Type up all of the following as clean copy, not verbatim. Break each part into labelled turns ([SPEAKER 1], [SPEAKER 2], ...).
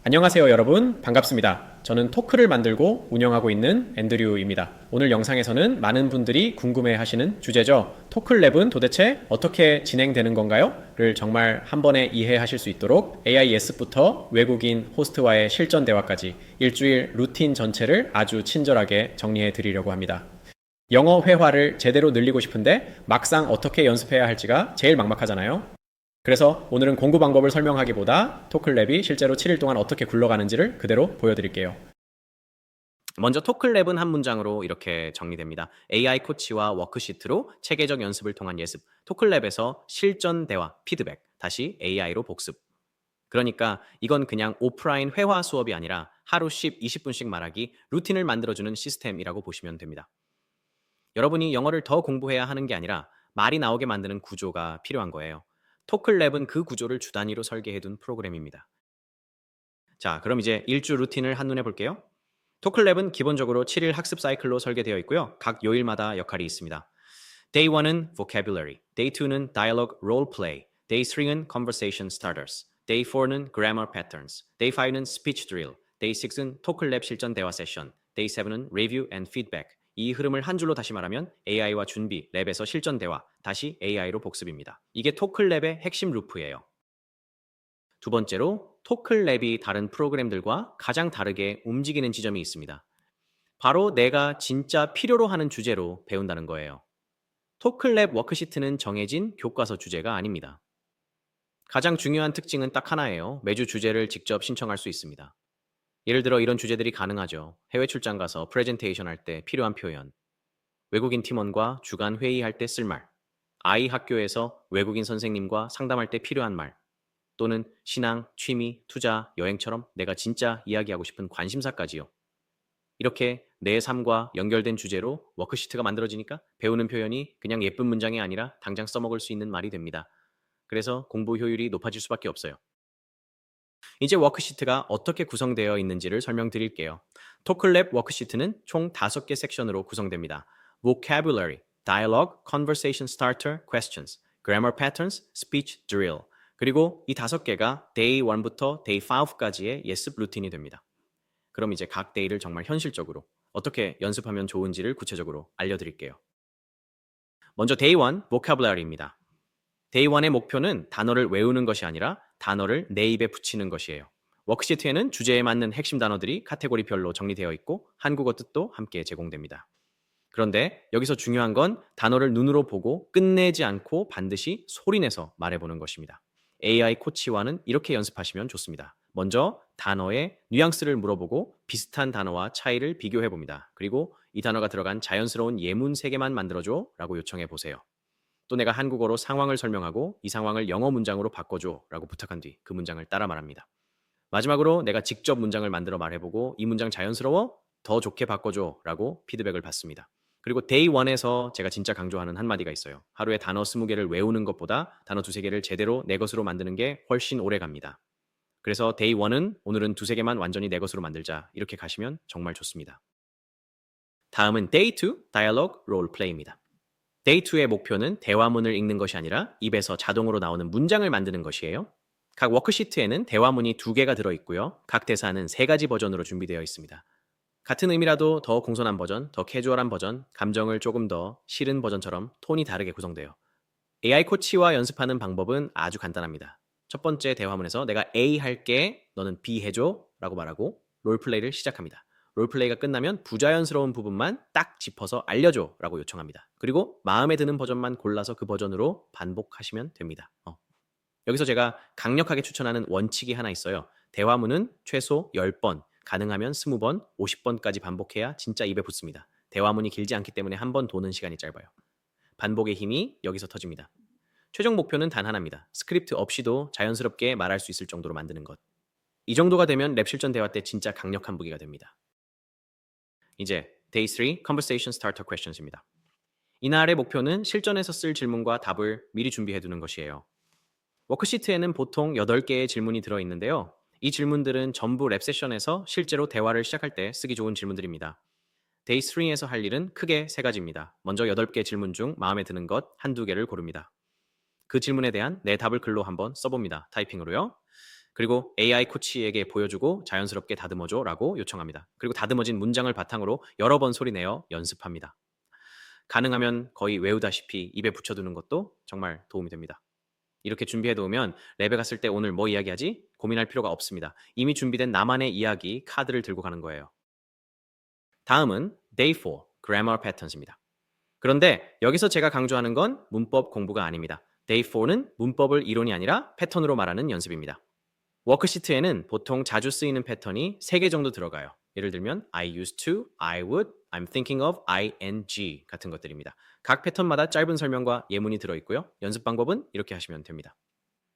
[SPEAKER 1] 안녕하세요 여러분, 반갑습니다. 저는 토크를 만들고 운영하고 있는 앤드류입니다. 오늘 영상에서는 많은 분들이 궁금해하시는 주제죠. 토클랩은 도대체 어떻게 진행되는 건가요? 를 정말 한 번에 이해하실 수 있도록 AIS부터 외국인 호스트와의 실전 대화까지 일주일 루틴 전체를 아주 친절하게 정리해 드리려고 합니다. 영어 회화를 제대로 늘리고 싶은데 막상 어떻게 연습해야 할지가 제일 막막하잖아요. 그래서 오늘은 공부 방법을 설명하기보다 토클랩이 실제로 7일 동안 어떻게 굴러가는지를 그대로 보여드릴게요. 먼저 토클랩은 한 문장으로 이렇게 정리됩니다. AI 코치와 워크시트로 체계적 연습을 통한 예습. 토클랩에서 실전 대화, 피드백, 다시 AI로 복습. 그러니까 이건 그냥 오프라인 회화 수업이 아니라 하루 10, 20분씩 말하기, 루틴을 만들어주는 시스템이라고 보시면 됩니다. 여러분이 영어를 더 공부해야 하는 게 아니라 말이 나오게 만드는 구조가 필요한 거예요. 토클랩은 그 구조를 주 단위로 설계해둔 프로그램입니다. 자, 그럼 이제 일주 루틴을 한눈에 볼게요. 토클랩은 기본적으로 7일 학습 사이클로 설계되어 있고요. 각 요일마다 역할이 있습니다. Day 1은 vocabulary, Day 2는 dialogue role play, Day 3는 conversation starters, Day 4는 grammar patterns, Day 5는 speech drill, Day 6은 토클랩 실전 대화 세션, Day 7은 review and feedback. 이 흐름을 한 줄로 다시 말하면 AI와 준비, 랩에서 실전 대화, 다시 AI로 복습입니다. 이게 토클랩의 핵심 루프예요. 두 번째로 토클랩이 다른 프로그램들과 가장 다르게 움직이는 지점이 있습니다. 바로 내가 진짜 필요로 하는 주제로 배운다는 거예요. 토클랩 워크시트는 정해진 교과서 주제가 아닙니다. 가장 중요한 특징은 딱 하나예요. 매주 주제를 직접 신청할 수 있습니다. 예를 들어 이런 주제들이 가능하죠. 해외 출장 가서 프레젠테이션 할 때 필요한 표현, 외국인 팀원과 주간 회의할 때 쓸 말, 아이 학교에서 외국인 선생님과 상담할 때 필요한 말, 또는 신앙, 취미, 투자, 여행처럼 내가 진짜 이야기하고 싶은 관심사까지요. 이렇게 내 삶과 연결된 주제로 워크시트가 만들어지니까 배우는 표현이 그냥 예쁜 문장이 아니라 당장 써먹을 수 있는 말이 됩니다. 그래서 공부 효율이 높아질 수밖에 없어요. 이제 워크시트가 어떻게 구성되어 있는지를 설명드릴게요. 토클랩 워크시트는 총 5개 섹션으로 구성됩니다. Vocabulary, Dialogue, Conversation Starter, Questions, Grammar Patterns, Speech Drill. 그리고 이 5개가 Day 1부터 Day 5까지의 예습 루틴이 됩니다. 그럼 이제 각 데이를 정말 현실적으로 어떻게 연습하면 좋은지를 구체적으로 알려드릴게요. 먼저 Day 1, Vocabulary입니다. Day 1의 목표는 단어를 외우는 것이 아니라 단어를 내 입에 붙이는 것이에요. 워크시트에는 주제에 맞는 핵심 단어들이 카테고리별로 정리되어 있고 한국어 뜻도 함께 제공됩니다. 그런데 여기서 중요한 건 단어를 눈으로 보고 끝내지 않고 반드시 소리내서 말해보는 것입니다. AI 코치와는 이렇게 연습하시면 좋습니다. 먼저 단어의 뉘앙스를 물어보고 비슷한 단어와 차이를 비교해 봅니다. 그리고 이 단어가 들어간 자연스러운 예문 3개만 만들어줘 라고 요청해 보세요. 또 내가 한국어로 상황을 설명하고 이 상황을 영어 문장으로 바꿔줘 라고 부탁한 뒤 그 문장을 따라 말합니다. 마지막으로 내가 직접 문장을 만들어 말해보고 이 문장 자연스러워? 더 좋게 바꿔줘 라고 피드백을 받습니다. 그리고 데이 1에서 제가 진짜 강조하는 한마디가 있어요. 하루에 단어 20개를 외우는 것보다 단어 2-3개를 제대로 내 것으로 만드는 게 훨씬 오래 갑니다. 그래서 데이 1은 오늘은 2-3개만 완전히 내 것으로 만들자 이렇게 가시면 정말 좋습니다. 다음은 데이 2 Dialogue Role Play입니다. 데이 2의 목표는 대화문을 읽는 것이 아니라 입에서 자동으로 나오는 문장을 만드는 것이에요. 각 워크시트에는 대화문이 2개가 들어있고요. 각 대사는 3가지 버전으로 준비되어 있습니다. 같은 의미라도 더 공손한 버전, 더 캐주얼한 버전, 감정을 조금 더 실은 버전처럼 톤이 다르게 구성돼요. AI 코치와 연습하는 방법은 아주 간단합니다. 첫 번째 대화문에서 내가 A 할게, 너는 B 해줘 라고 말하고 롤플레이를 시작합니다. 롤플레이가 끝나면 부자연스러운 부분만 딱 짚어서 알려줘 라고 요청합니다. 그리고 마음에 드는 버전만 골라서 그 버전으로 반복하시면 됩니다. 여기서 제가 강력하게 추천하는 원칙이 하나 있어요. 대화문은 최소 10번, 가능하면 20번, 50번까지 반복해야 진짜 입에 붙습니다. 대화문이 길지 않기 때문에 한 번 도는 시간이 짧아요. 반복의 힘이 여기서 터집니다. 최종 목표는 단 하나입니다. 스크립트 없이도 자연스럽게 말할 수 있을 정도로 만드는 것. 이 정도가 되면 랩 실전 대화 때 진짜 강력한 무기가 됩니다. 이제 Day 3 Conversation Starter Questions입니다. 이날의 목표는 실전에서 쓸 질문과 답을 미리 준비해 두는 것이에요. 워크시트에는 보통 8개의 질문이 들어있는데요. 이 질문들은 전부 랩 세션에서 실제로 대화를 시작할 때 쓰기 좋은 질문들입니다. 데이 3에서 할 일은 크게 3가지입니다. 먼저 8개 질문 중 마음에 드는 것 한두 개를 고릅니다. 그 질문에 대한 내 답을 글로 한번 써봅니다. 타이핑으로요. 그리고 AI 코치에게 보여주고 자연스럽게 다듬어줘 라고 요청합니다. 그리고 다듬어진 문장을 바탕으로 여러 번 소리내어 연습합니다. 가능하면 거의 외우다시피 입에 붙여두는 것도 정말 도움이 됩니다. 이렇게 준비해 놓으면 랩에 갔을 때 오늘 뭐 이야기하지? 고민할 필요가 없습니다. 이미 준비된 나만의 이야기 카드를 들고 가는 거예요. 다음은 Day 4, Grammar Patterns입니다. 그런데 여기서 제가 강조하는 건 문법 공부가 아닙니다. Day 4는 문법을 이론이 아니라 패턴으로 말하는 연습입니다. 워크시트에는 보통 자주 쓰이는 패턴이 3개 정도 들어가요. 예를 들면 I used to, I would, I'm thinking of, ing 같은 것들입니다. 각 패턴마다 짧은 설명과 예문이 들어있고요. 연습 방법은 이렇게 하시면 됩니다.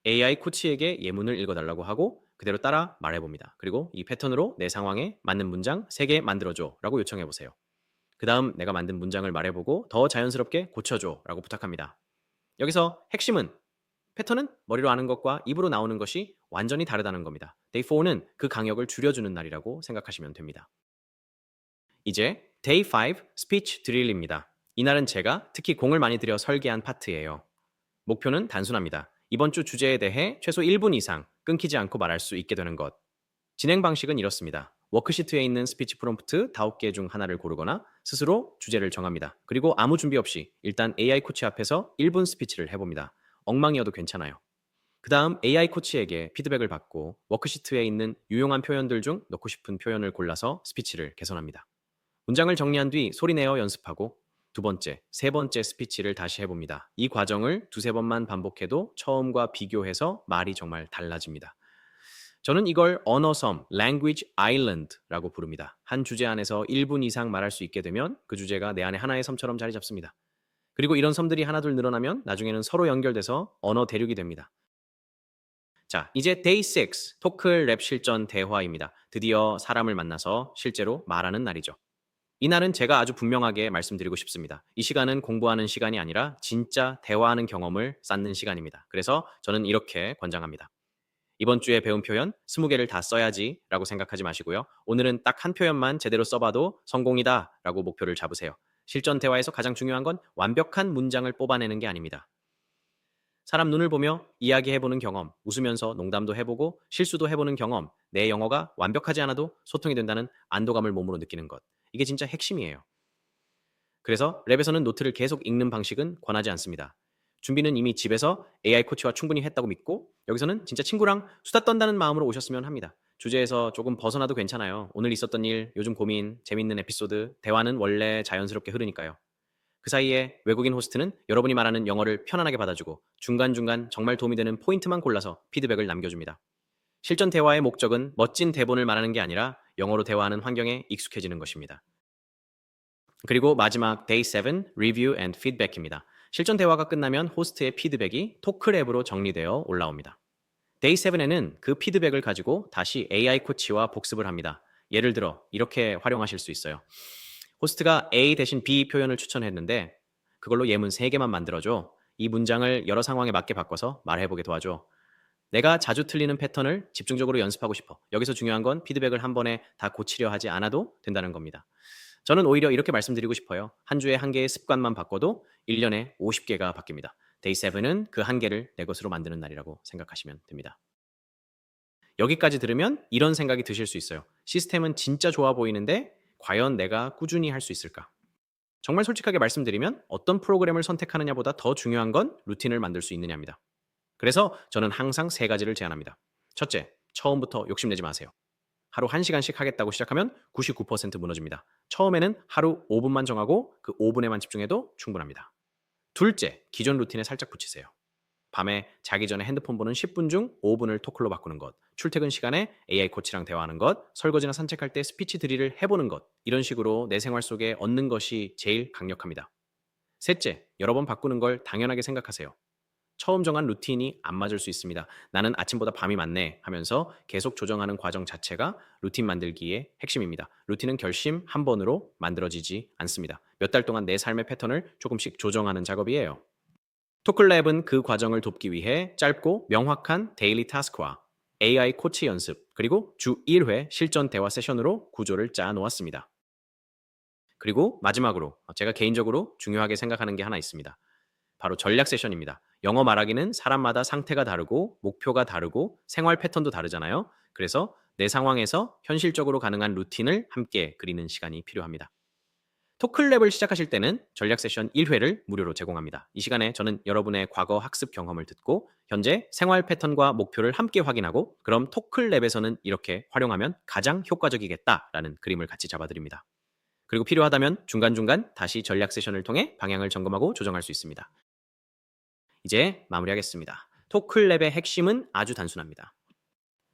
[SPEAKER 1] AI 코치에게 예문을 읽어달라고 하고 그대로 따라 말해봅니다. 그리고 이 패턴으로 내 상황에 맞는 문장 3개 만들어줘 라고 요청해보세요. 그 다음 내가 만든 문장을 말해보고 더 자연스럽게 고쳐줘 라고 부탁합니다. 여기서 핵심은 패턴은 머리로 아는 것과 입으로 나오는 것이 완전히 다르다는 겁니다. Day 4는 그 강역을 줄여주는 날이라고 생각하시면 됩니다. 이제 Day 5 Speech Drill입니다. 이날은 제가 특히 공을 많이 들여 설계한 파트예요. 목표는 단순합니다. 이번 주 주제에 대해 최소 1분 이상 끊기지 않고 말할 수 있게 되는 것. 진행 방식은 이렇습니다. 워크시트에 있는 스피치 프롬프트 5개 중 하나를 고르거나 스스로 주제를 정합니다. 그리고 아무 준비 없이 일단 AI 코치 앞에서 1분 스피치를 해봅니다. 엉망이어도 괜찮아요. 그 다음 AI 코치에게 피드백을 받고 워크시트에 있는 유용한 표현들 중 넣고 싶은 표현을 골라서 스피치를 개선합니다. 문장을 정리한 뒤 소리내어 연습하고 두 번째, 세 번째 스피치를 다시 해봅니다. 이 과정을 두세 번만 반복해도 처음과 비교해서 말이 정말 달라집니다. 저는 이걸 언어섬, language island라고 부릅니다. 한 주제 안에서 1분 이상 말할 수 있게 되면 그 주제가 내 안에 하나의 섬처럼 자리 잡습니다. 그리고 이런 섬들이 하나둘 늘어나면 나중에는 서로 연결돼서 언어 대륙이 됩니다. 자, 이제 Day 6, 토크 랩 실전 대화입니다. 드디어 사람을 만나서 실제로 말하는 날이죠. 이날은 제가 아주 분명하게 말씀드리고 싶습니다. 이 시간은 공부하는 시간이 아니라 진짜 대화하는 경험을 쌓는 시간입니다. 그래서 저는 이렇게 권장합니다. 이번 주에 배운 표현 20개를 다 써야지 라고 생각하지 마시고요. 오늘은 딱 한 표현만 제대로 써봐도 성공이다 라고 목표를 잡으세요. 실전 대화에서 가장 중요한 건 완벽한 문장을 뽑아내는 게 아닙니다. 사람 눈을 보며 이야기해보는 경험, 웃으면서 농담도 해보고 실수도 해보는 경험, 내 영어가 완벽하지 않아도 소통이 된다는 안도감을 몸으로 느끼는 것. 이게 진짜 핵심이에요. 그래서 랩에서는 노트를 계속 읽는 방식은 권하지 않습니다. 준비는 이미 집에서 AI 코치와 충분히 했다고 믿고 여기서는 진짜 친구랑 수다 떤다는 마음으로 오셨으면 합니다. 주제에서 조금 벗어나도 괜찮아요. 오늘 있었던 일, 요즘 고민, 재밌는 에피소드, 대화는 원래 자연스럽게 흐르니까요. 그 사이에 외국인 호스트는 여러분이 말하는 영어를 편안하게 받아주고 중간중간 정말 도움이 되는 포인트만 골라서 피드백을 남겨줍니다. 실전 대화의 목적은 멋진 대본을 말하는 게 아니라 영어로 대화하는 환경에 익숙해지는 것입니다. 그리고 마지막 Day 7 Review and Feedback입니다. 실전 대화가 끝나면 호스트의 피드백이 토크랩으로 정리되어 올라옵니다. Day 7에는 그 피드백을 가지고 다시 AI 코치와 복습을 합니다. 예를 들어 이렇게 활용하실 수 있어요. 호스트가 A 대신 B 표현을 추천했는데 그걸로 예문 3개만 만들어줘. 이 문장을 여러 상황에 맞게 바꿔서 말해보게 도와줘. 내가 자주 틀리는 패턴을 집중적으로 연습하고 싶어. 여기서 중요한 건 피드백을 한 번에 다 고치려 하지 않아도 된다는 겁니다. 저는 오히려 이렇게 말씀드리고 싶어요. 한 주에 한 개의 습관만 바꿔도 1년에 50개가 바뀝니다. Day 7은 그 한 개를 내 것으로 만드는 날이라고 생각하시면 됩니다. 여기까지 들으면 이런 생각이 드실 수 있어요. 시스템은 진짜 좋아 보이는데 과연 내가 꾸준히 할 수 있을까? 정말 솔직하게 말씀드리면 어떤 프로그램을 선택하느냐보다 더 중요한 건 루틴을 만들 수 있느냐입니다. 그래서 저는 항상 3가지를 제안합니다. 첫째, 처음부터 욕심내지 마세요. 하루 1시간씩 하겠다고 시작하면 99% 무너집니다. 처음에는 하루 5분만 정하고 그 5분에만 집중해도 충분합니다. 둘째, 기존 루틴에 살짝 붙이세요. 밤에 자기 전에 핸드폰 보는 10분 중 5분을 토클로 바꾸는 것, 출퇴근 시간에 AI 코치랑 대화하는 것, 설거지나 산책할 때 스피치 드릴을 해보는 것, 이런 식으로 내 생활 속에 얻는 것이 제일 강력합니다. 셋째, 여러 번 바꾸는 걸 당연하게 생각하세요. 처음 정한 루틴이 안 맞을 수 있습니다. 나는 아침보다 밤이 많네 하면서 계속 조정하는 과정 자체가 루틴 만들기의 핵심입니다. 루틴은 결심 한 번으로 만들어지지 않습니다. 몇 달 동안 내 삶의 패턴을 조금씩 조정하는 작업이에요. 토클랩은 그 과정을 돕기 위해 짧고 명확한 데일리 타스크와 AI 코치 연습, 그리고 주 1회 실전 대화 세션으로 구조를 짜 놓았습니다. 그리고 마지막으로 제가 개인적으로 중요하게 생각하는 게 하나 있습니다. 바로 전략 세션입니다. 영어 말하기는 사람마다 상태가 다르고 목표가 다르고 생활 패턴도 다르잖아요. 그래서 내 상황에서 현실적으로 가능한 루틴을 함께 그리는 시간이 필요합니다. 토클랩을 시작하실 때는 전략 세션 1회를 무료로 제공합니다. 이 시간에 저는 여러분의 과거 학습 경험을 듣고 현재 생활 패턴과 목표를 함께 확인하고 그럼 토클랩에서는 이렇게 활용하면 가장 효과적이겠다라는 그림을 같이 잡아드립니다. 그리고 필요하다면 중간중간 다시 전략 세션을 통해 방향을 점검하고 조정할 수 있습니다. 이제 마무리하겠습니다. 토클랩의 핵심은 아주 단순합니다.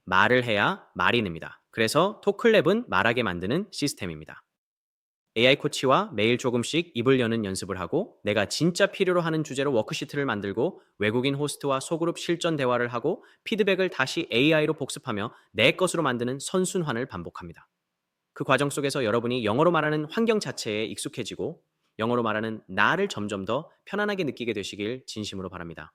[SPEAKER 1] 말을 해야 말이 냅니다. 그래서 토클랩은 말하게 만드는 시스템입니다. AI 코치와 매일 조금씩 입을 여는 연습을 하고 내가 진짜 필요로 하는 주제로 워크시트를 만들고 외국인 호스트와 소그룹 실전 대화를 하고 피드백을 다시 AI로 복습하며 내 것으로 만드는 선순환을 반복합니다. 그 과정 속에서 여러분이 영어로 말하는 환경 자체에 익숙해지고 영어로 말하는 나를 점점 더 편안하게 느끼게 되시길 진심으로 바랍니다.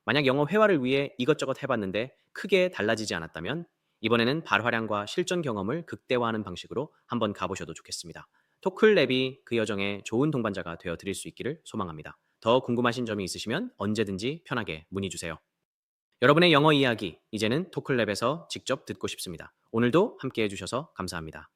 [SPEAKER 1] 만약 영어 회화를 위해 이것저것 해봤는데 크게 달라지지 않았다면 이번에는 발화량과 실전 경험을 극대화하는 방식으로 한번 가보셔도 좋겠습니다. 토클랩이 그 여정에 좋은 동반자가 되어 드릴 수 있기를 소망합니다. 더 궁금하신 점이 있으시면 언제든지 편하게 문의 주세요. 여러분의 영어 이야기 이제는 토클랩에서 직접 듣고 싶습니다. 오늘도 함께 해주셔서 감사합니다.